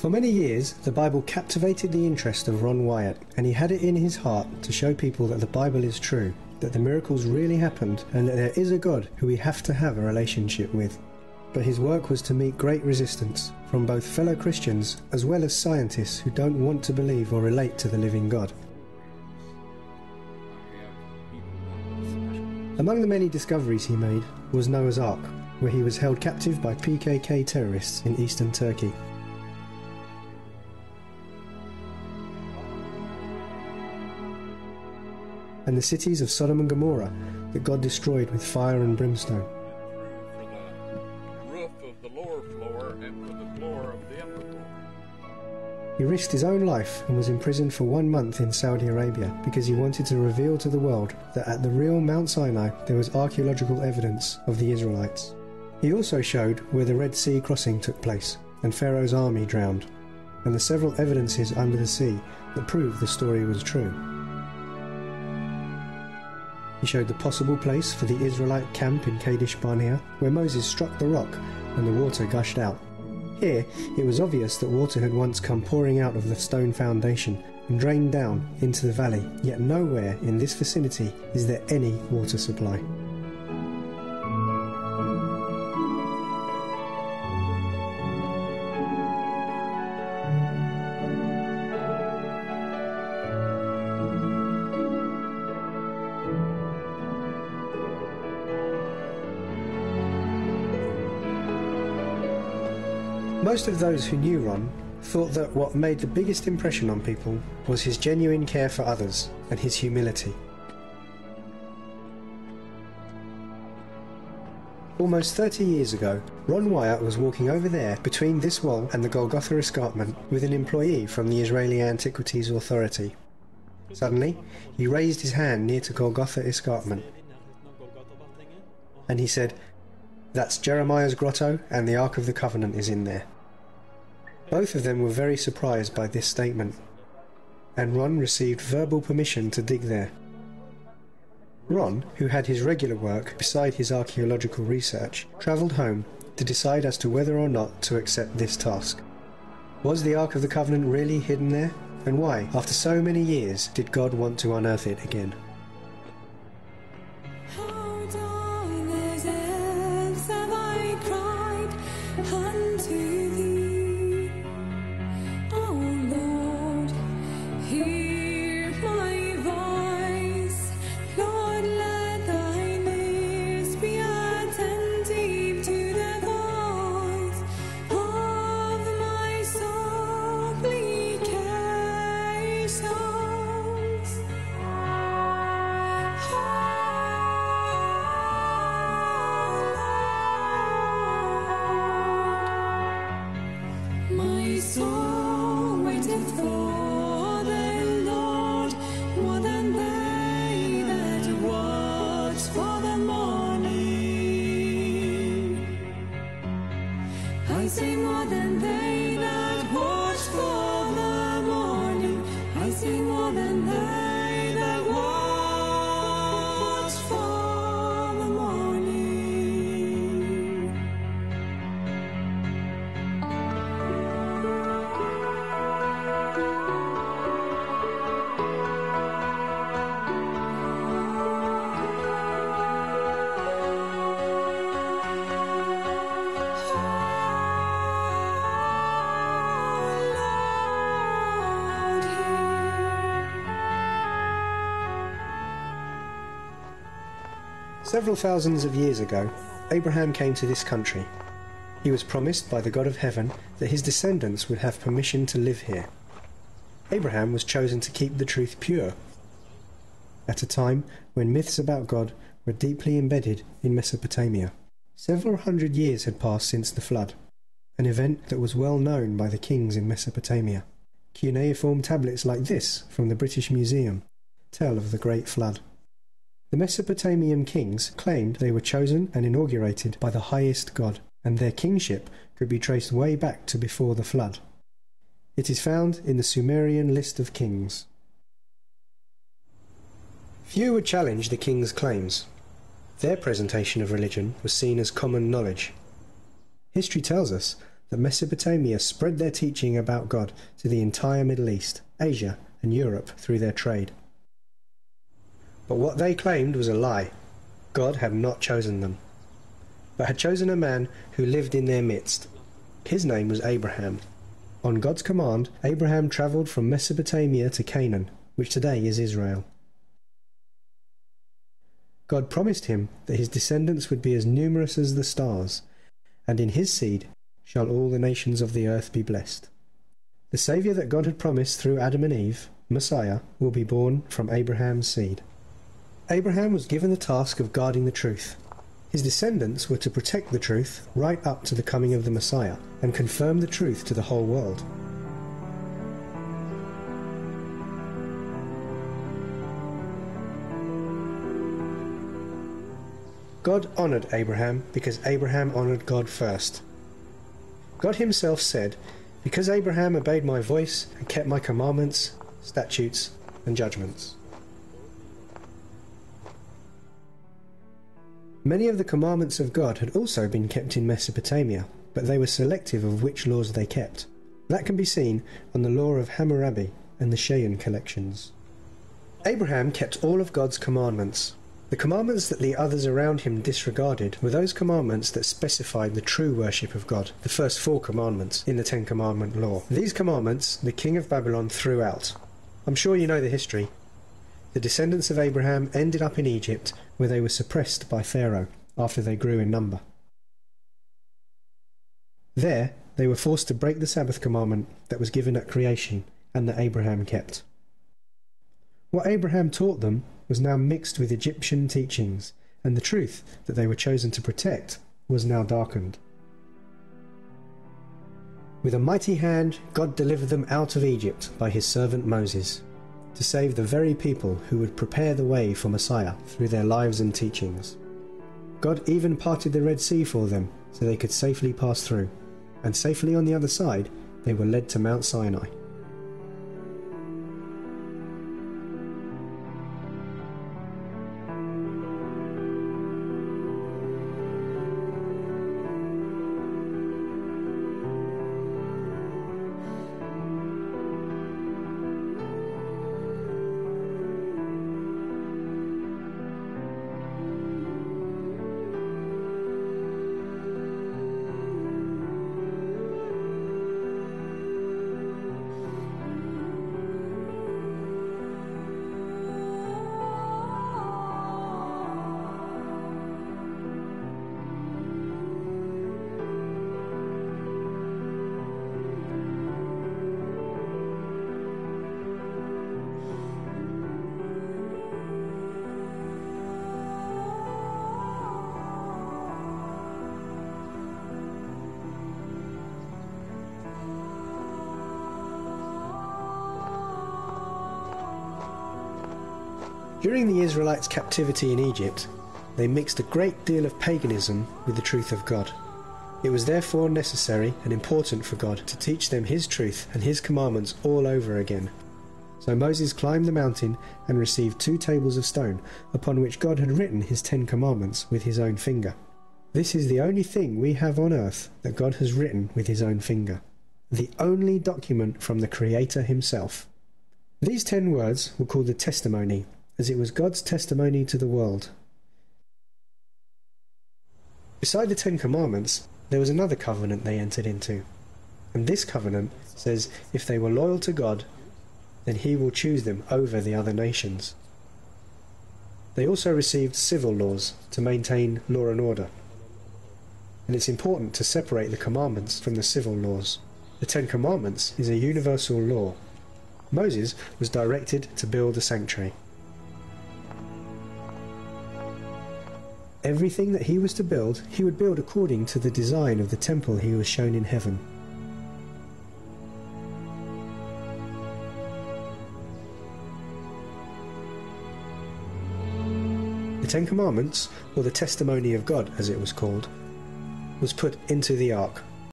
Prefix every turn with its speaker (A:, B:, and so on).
A: For many years, the Bible captivated the interest of Ron Wyatt, and he had it in his heart to show people that the Bible is true, that the miracles really happened, and that there is a God who we have to have a relationship with. But his work was to meet great resistance from both fellow Christians as well as scientists who don't want to believe or relate to the living God. Among the many discoveries he made was Noah's Ark, where he was held captive by PKK terrorists in eastern Turkey. And the cities of Sodom and Gomorrah that God destroyed with fire and brimstone. He risked his own life and was imprisoned for 1 month in Saudi Arabia because he wanted to reveal to the world that at the real Mount Sinai there was archaeological evidence of the Israelites. He also showed where the Red Sea crossing took place and Pharaoh's army drowned, and the several evidences under the sea that proved the story was true. He showed the possible place for the Israelite camp in Kadesh Barnea, where Moses struck the rock and the water gushed out. Here, it was obvious that water had once come pouring out of the stone foundation and drained down into the valley, yet nowhere in this vicinity is there any water supply. Most of those who knew Ron thought that what made the biggest impression on people was his genuine care for others and his humility. Almost 30 years ago, Ron Wyatt was walking over there between this wall and the Golgotha escarpment with an employee from the Israeli Antiquities Authority. Suddenly, he raised his hand near to Golgotha escarpment and he said, "That's Jeremiah's grotto and the Ark of the Covenant is in there." Both of them were very surprised by this statement, and Ron received verbal permission to dig there. Ron, who had his regular work beside his archaeological research, travelled home to decide as to whether or not to accept this task. Was the Ark of the Covenant really hidden there? And why, after so many years, did God want to unearth it again? Several thousands of years ago, Abraham came to this country. He was promised by the God of heaven that his descendants would have permission to live here. Abraham was chosen to keep the truth pure, at a time when myths about God were deeply embedded in Mesopotamia. Several hundred years had passed since the flood, an event that was well known by the kings in Mesopotamia. Cuneiform tablets like this from the British Museum tell of the Great Flood. The Mesopotamian kings claimed they were chosen and inaugurated by the highest God, and their kingship could be traced way back to before the flood. It is found in the Sumerian list of kings. Few would challenge the kings' claims. Their presentation of religion was seen as common knowledge. History tells us that Mesopotamia spread their teaching about God to the entire Middle East, Asia, and Europe through their trade. But what they claimed was a lie. God had not chosen them, but had chosen a man who lived in their midst. His name was Abraham. On God's command, Abraham travelled from Mesopotamia to Canaan, which today is Israel. God promised him that his descendants would be as numerous as the stars, and in his seed shall all the nations of the earth be blessed. The Saviour that God had promised through Adam and Eve, Messiah, will be born from Abraham's seed. Abraham was given the task of guarding the truth. His descendants were to protect the truth right up to the coming of the Messiah, and confirm the truth to the whole world. God honoured Abraham because Abraham honoured God first. God himself said, "Because Abraham obeyed my voice and kept my commandments, statutes, and judgments." Many of the commandments of God had also been kept in Mesopotamia, but they were selective of which laws they kept. That can be seen on the law of Hammurabi and the Cheyenne collections. Abraham kept all of God's commandments. The commandments that the others around him disregarded were those commandments that specified the true worship of God, the first 4 commandments in the 10 Commandment law. These commandments the king of Babylon threw out. I'm sure you know the history. The descendants of Abraham ended up in Egypt, where they were suppressed by Pharaoh after they grew in number. There, they were forced to break the Sabbath commandment that was given at creation and that Abraham kept. What Abraham taught them was now mixed with Egyptian teachings, and the truth that they were chosen to protect was now darkened. With a mighty hand, God delivered them out of Egypt by his servant Moses, to save the very people who would prepare the way for Messiah through their lives and teachings. God even parted the Red Sea for them so they could safely pass through, and safely on the other side they were led to Mount Sinai. During the Israelites' captivity in Egypt, they mixed a great deal of paganism with the truth of God. It was therefore necessary and important for God to teach them his truth and his commandments all over again. So Moses climbed the mountain and received 2 tables of stone, upon which God had written his 10 commandments with his own finger. This is the only thing we have on earth that God has written with his own finger. The only document from the Creator himself. These 10 words were called the testimony, as it was God's testimony to the world. Beside the 10 commandments, there was another covenant they entered into. And this covenant says if they were loyal to God, then he will choose them over the other nations. They also received civil laws to maintain law and order. And it's important to separate the commandments from the civil laws. The 10 Commandments is a universal law. Moses was directed to build a sanctuary. Everything that he was to build, he would build according to the design of the temple he was shown in heaven. The 10 Commandments, or the testimony of God as it was called, was put into the Ark.